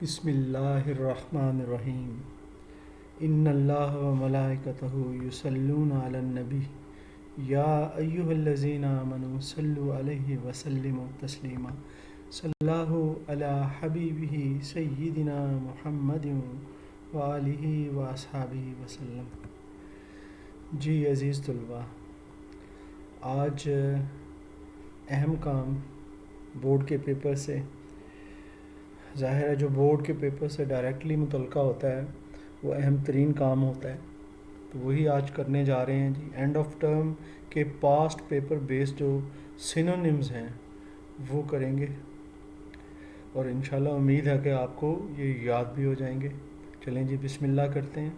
بسم اللہ الرحمن الرحیم ان اللہ و ملائکتہ یصلون علی النبی یا ایہا الذین آمنوا صلوا علیہ وسلموا تسلیما صلی اللہ علی حبیبہ سیدنا محمد وآلہ واصحابہ وسلم۔ جی عزیز طلباء، آج اہم کام بورڈ کے پیپر سے، ظاہر ہے جو بورڈ کے پیپر سے ڈائریکٹلی متعلقہ ہوتا ہے وہ اہم ترین کام ہوتا ہے، تو وہی آج کرنے جا رہے ہیں جی۔ اینڈ آف ٹرم کے پاسٹ پیپر بیسڈ جو سینونیمز ہیں وہ کریں گے، اور انشاءاللہ امید ہے کہ آپ کو یہ یاد بھی ہو جائیں گے۔ چلیں جی بسم اللہ کرتے ہیں۔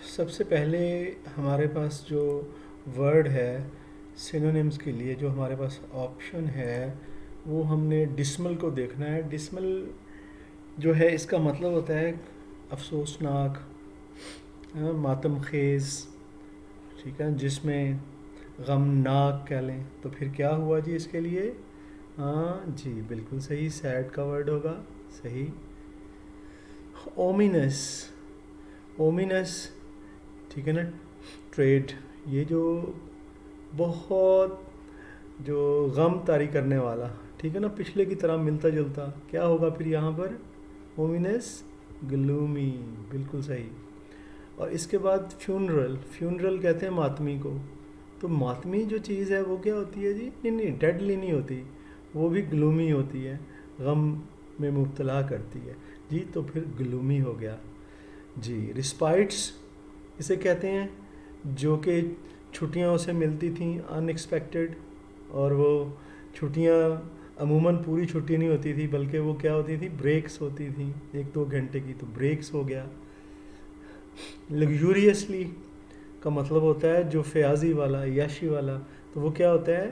سب سے پہلے ہمارے پاس جو ورڈ ہے سینونیمز کے لیے، جو ہمارے پاس آپشن ہے، وہ ہم نے ڈسمل کو دیکھنا ہے۔ ڈسمل جو ہے اس کا مطلب ہوتا ہے افسوسناک، ماتم خیز، ٹھیک ہے، جس میں غمناک کہہ لیں، تو پھر کیا ہوا جی اس کے لیے؟ ہاں جی بالکل صحیح، سیڈ کا ورڈ ہوگا، صحیح۔ اومینس، اومینس، ٹھیک ہے نا، ٹریڈ، یہ جو بہت جو غم طاری کرنے والا، ٹھیک ہے نا، پچھلے کی طرح ملتا جلتا، کیا ہوگا پھر یہاں پر؟ اومینس، گلومی، بالکل صحیح۔ اور اس کے بعد فیونرل، فیونرل کہتے ہیں ماتمی کو، تو ماتمی جو چیز ہے وہ کیا ہوتی ہے جی؟ نہیں ڈیڈلی نہیں ہوتی، وہ بھی گلومی ہوتی ہے، غم میں مبتلا کرتی ہے جی، تو پھر گلومی ہو گیا جی۔ رسپائٹس اسے کہتے ہیں جو کہ چھٹیاں اسے ملتی تھیں ان ایکسپیکٹڈ، اور وہ چھٹیاں عموماً پوری چھٹی نہیں ہوتی تھی بلکہ وہ کیا ہوتی تھی؟ بریکس ہوتی تھیں، 1-2 گھنٹے کی، تو بریکس ہو گیا۔ لگزوریسلی کا مطلب ہوتا ہے جو فیاضی والا، یاشی والا، تو وہ کیا ہوتا ہے؟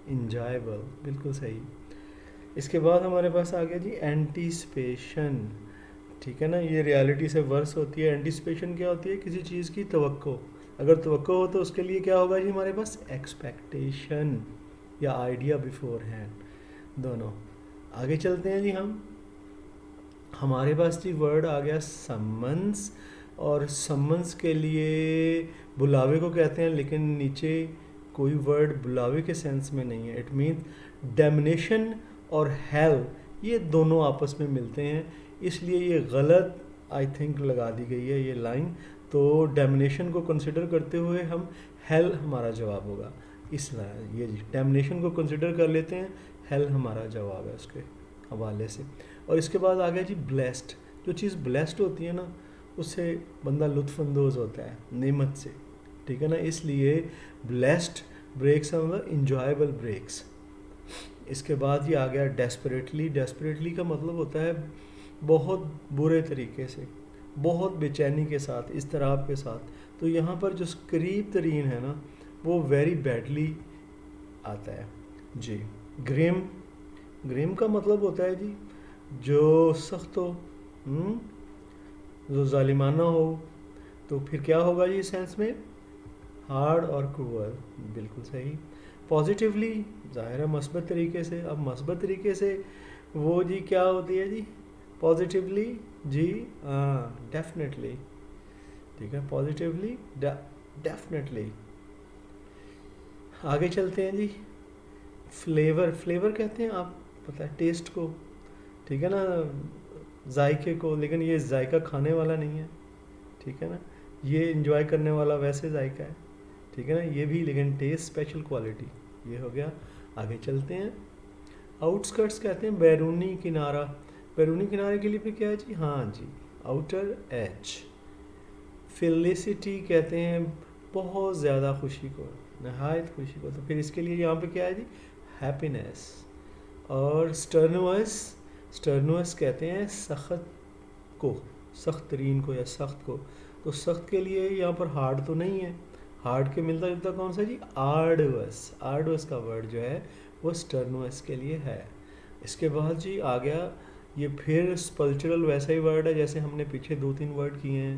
انجوائبل، بالکل صحیح۔ اس کے بعد ہمارے پاس آ گیا جی اینٹیسپیشن، ٹھیک ہے نا، یہ ریالٹی سے ورس ہوتی ہے۔ اینٹیسپیشن کیا ہوتی ہے؟ کسی چیز کی توقع، اگر توقع ہو تو اس کے لیے کیا ہوگا جی ہمارے پاس؟ ایکسپیکٹیشن یا آئیڈیا بیفور ہینڈ، دونوں۔ آگے چلتے ہیں جی ہم، ہمارے پاس جی ورڈ آ گیا سمنس، اور سمنس کے لیے بلاوے کو کہتے ہیں، لیکن نیچے کوئی ورڈ بلاوے کے سینس میں نہیں ہے۔ اٹ مینس ڈیمنیشن اور ہیل، یہ دونوں آپس میں ملتے ہیں، اس لیے یہ غلط آئی تھنک لگا دی گئی ہے یہ لائن، تو ڈیمنیشن کو کنسیڈر کرتے ہوئے ہم ہیل ہمارا جواب ہوگا، اس طرح یہ جی ڈیمنیشن کو کنسیڈر کر لیتے ہیں، ہیل ہمارا جواب ہے اس کے حوالے سے۔ اور اس کے بعد آ گیا جی بلیسڈ، جو چیز بلیسڈ ہوتی ہے نا اس سے بندہ لطف اندوز ہوتا ہے، نعمت سے، ٹھیک ہے نا، اس لیے بلیسڈ بریکس ہیں انجوائبل بریکس۔ اس کے بعد یہ آ گیا ڈیسپریٹلی، ڈیسپریٹلی کا مطلب ہوتا ہے بہت برے طریقے سے، بہت بے چینی کے ساتھ، اضطراب کے ساتھ، تو یہاں پر جو قریب ترین ہے نا وہ ویری بیڈلی آتا ہے جی۔ گریم، گریم کا مطلب ہوتا ہے جی جو سخت ہو، جو ظالمانہ ہو، تو پھر کیا ہوگا جی سینس میں؟ ہارڈ اور کروئل، بالکل صحیح۔ پازیٹیولی، ظاہر ہے مثبت طریقے سے، اب مثبت طریقے سے وہ جی کیا ہوتی ہے جی پازیٹیولی؟ جی ہاں ڈیفینیٹلی، ٹھیک ہے، پازیٹیولی ڈیفینیٹلی۔ آگے چلتے ہیں جی، فلیور، فلیور کہتے ہیں آپ پتہ ہے ٹیسٹ کو، ٹھیک ہے نا، ذائقے کو، لیکن یہ ذائقہ کھانے والا نہیں ہے، ٹھیک ہے نا، یہ انجوائے کرنے والا ویسے ذائقہ ہے، ٹھیک ہے نا، یہ بھی لیکن ٹیسٹ اسپیشل کوالٹی، یہ ہو گیا۔ آگے چلتے ہیں، آؤٹ اسکرٹس کہتے ہیں بیرونی کنارہ، بیرونی کنارے کے لیے پھر کیا ہے جی؟ ہاں جی آؤٹر ایج۔ فیلیسٹی کہتے ہیں بہت زیادہ خوشی کو، نہایت خوشی کو، تو پھر اس کے لیے یہاں پہ کیا ہے جی؟ ہیپینیس۔ اور سٹرنوس، سٹرنوس کہتے ہیں سخت کو، سخت ترین کو یا سخت کو، تو سخت کے لیے یہاں پر ہارڈ تو نہیں ہے، ہارڈ کے ملتا جلتا کون سا جی؟ آرڈوس، آرڈوس کا ورڈ جو ہے وہ سٹرنوس کے لیے ہے۔ اس کے بعد جی آ گیا یہ پھر سپلچرل، ویسا ہی ورڈ ہے جیسے ہم نے پیچھے 2-3 ورڈ کیے ہیں،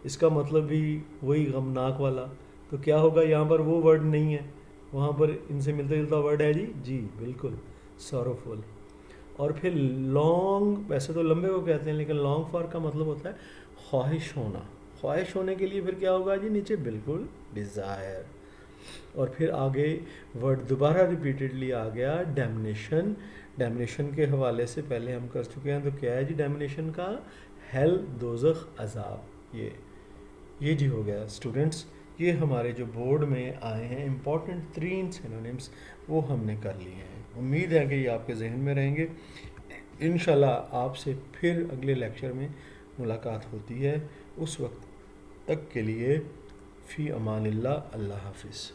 اس کا مطلب بھی وہی غمناک والا، تو کیا ہوگا یہاں پر؟ وہ ورڈ نہیں ہے، وہاں پر ان سے ملتا جلتا ورڈ ہے جی بالکل سوروفل۔ اور پھر لانگ، ویسے تو لمبے کو کہتے ہیں لیکن لانگ فار کا مطلب ہوتا ہے خواہش ہونا. خواہش ہونے کے لیے پھر کیا ہوگا جی نیچے بالکل ڈیزائر. اور پھر آگے ورڈ دوبارہ ریپیٹیڈلی آ گیا ڈیمنیشن. ڈیمنیشن کے حوالے سے پہلے ہم کر چکے ہیں، تو کیا ہے جی ڈیمنیشن کا؟ ہیل، دوزخ، عذاب. یہ جی ہو گیا اسٹوڈنٹس. یہ ہمارے جو بورڈ میں آئے ہیں امپورٹنٹ 3 سینونمس وہ ہم نے کر لیے ہیں. امید ہے کہ یہ آپ کے ذہن میں رہیں گے. انشاءاللہ آپ سے پھر اگلے لیکچر میں ملاقات ہوتی ہے. اس وقت تک کے لیے فی امان اللہ. اللہ حافظ.